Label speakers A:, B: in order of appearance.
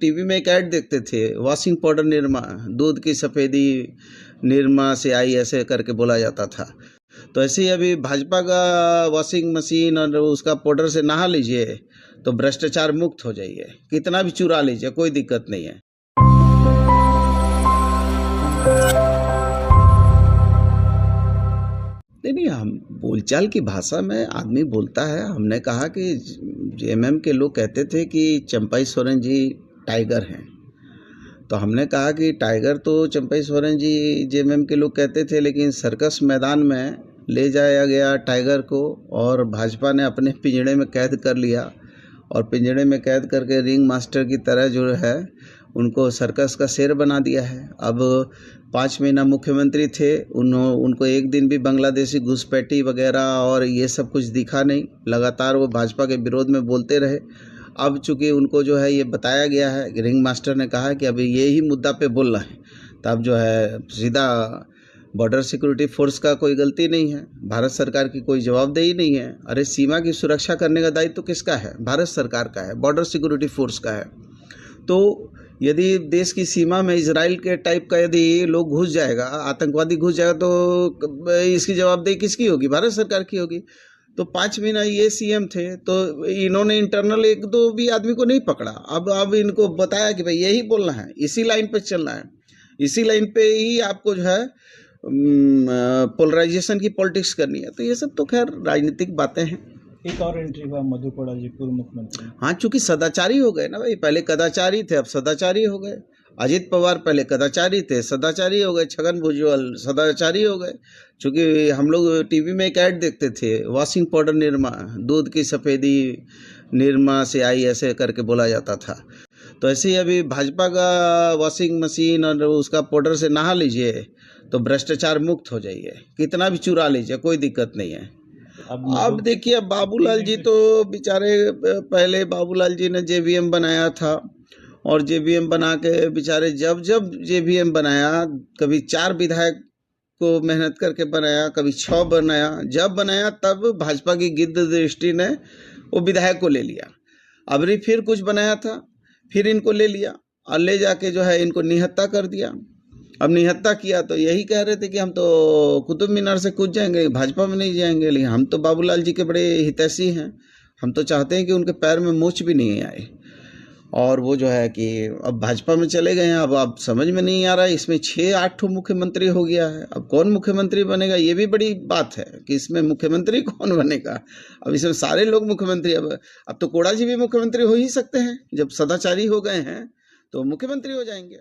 A: TV में एक add देखते थे, वॉशिंग पाउडर निरमा, दूध की सफ़ेदी निरमा से आई, ऐसे करके बोला जाता था। तो ऐसे ही अभी भाजपा का वॉशिंग मशीन और उसका पाउडर से नहा लीजिए तो भ्रष्टाचार मुक्त हो जाइए, कितना भी चुरा लीजिए, कोई दिक्कत नहीं है। नहीं, हम बोलचाल की भाषा में आदमी बोलता है। हमने कहा कि जेएमएम के लोग कहते थे कि चंपई सोरेन जी टाइगर हैं, तो हमने कहा कि टाइगर तो चंपई सोरेन जी जेएमएम के लोग कहते थे, लेकिन सर्कस मैदान में ले जाया गया टाइगर को और भाजपा ने अपने पिंजड़े में कैद कर लिया और पिंजड़े में कैद करके रिंग मास्टर की तरह जो है उनको सर्कस का शेर बना दिया है। अब 5 महीना मुख्यमंत्री थे, उनको एक दिन भी बांग्लादेशी घुसपैठी वगैरह और ये सब कुछ दिखा नहीं, लगातार वो भाजपा के विरोध में बोलते रहे। अब चूँकि उनको जो है ये बताया गया है, रिंग मास्टर ने कहा कि अभी यही मुद्दा पे बोलना है, तब जो है सीधा बॉर्डर सिक्योरिटी फोर्स का कोई गलती नहीं है, भारत सरकार की कोई जवाबदेही नहीं है। अरे सीमा की सुरक्षा करने का दायित्व तो किसका है? भारत सरकार का है, बॉर्डर सिक्योरिटी फोर्स का है। तो यदि देश की सीमा में इजराइल के टाइप का यदि लोग घुस जाएगा, आतंकवादी घुस जाएगा, तो इसकी जवाबदेही किसकी होगी? भारत सरकार की होगी। तो 5 महीना ये सीएम थे, तो इन्होंने इंटरनल 1-2 भी आदमी को नहीं पकड़ा। अब इनको बताया कि भाई यही बोलना है, इसी लाइन पे चलना है, इसी लाइन पे ही आपको जो है पोलराइजेशन की पॉलिटिक्स करनी है। तो ये सब तो खैर राजनीतिक बातें हैं।
B: एक और एंट्री हुआ मधु कोड़ा जी, पूर्व मुख्यमंत्री।
A: हाँ, चूंकि सदाचारी हो गए ना भाई, पहले कदाचारी थे, अब सदाचारी हो गए। अजित पवार पहले कदाचारी थे, सदाचारी हो गए। छगन भुजबल सदाचारी हो गए। चूंकि हम लोग टीवी में एक ऐड देखते थे, वॉशिंग पाउडर निरमा, दूध की सफ़ेदी निरमा से आई, ऐसे करके बोला जाता था। तो ऐसे ही अभी भाजपा का वॉशिंग मशीन और उसका पाउडर से नहा लीजिए तो भ्रष्टाचार मुक्त हो जाइए, कितना भी चुरा लीजिए, कोई दिक्कत नहीं है। अब देखिए, अब बाबूलाल जी तो बेचारे, पहले बाबूलाल जी ने जेवीएम बनाया था और जेवीएम बना के बेचारे जब जेवीएम बनाया, कभी 4 विधायक को मेहनत करके बनाया, कभी 6 बनाया। जब बनाया तब भाजपा की गिद्ध दृष्टि ने वो विधायक को ले लिया। अबरी फिर कुछ बनाया था, फिर इनको ले लिया और ले जाके जो है इनको निहत्था कर दिया। अब निहत्था किया तो यही कह रहे थे कि हम तो कुतुब मीनार से कूद जाएंगे, भाजपा में नहीं जाएंगे। लेकिन हम तो बाबूलाल जी के बड़े हितैषी हैं, हम तो चाहते हैं कि उनके पैर में मोच भी नहीं आए। और वो जो है कि अब भाजपा में चले गए हैं। अब समझ में नहीं आ रहा है, इसमें 6-8 मुख्यमंत्री हो गया है। अब कौन मुख्यमंत्री बनेगा, ये भी बड़ी बात है कि इसमें मुख्यमंत्री कौन बनेगा। अब इसमें सारे लोग मुख्यमंत्री, अब तो कोड़ा जी भी मुख्यमंत्री हो ही सकते हैं, जब सदाचारी हो गए हैं तो मुख्यमंत्री हो जाएंगे।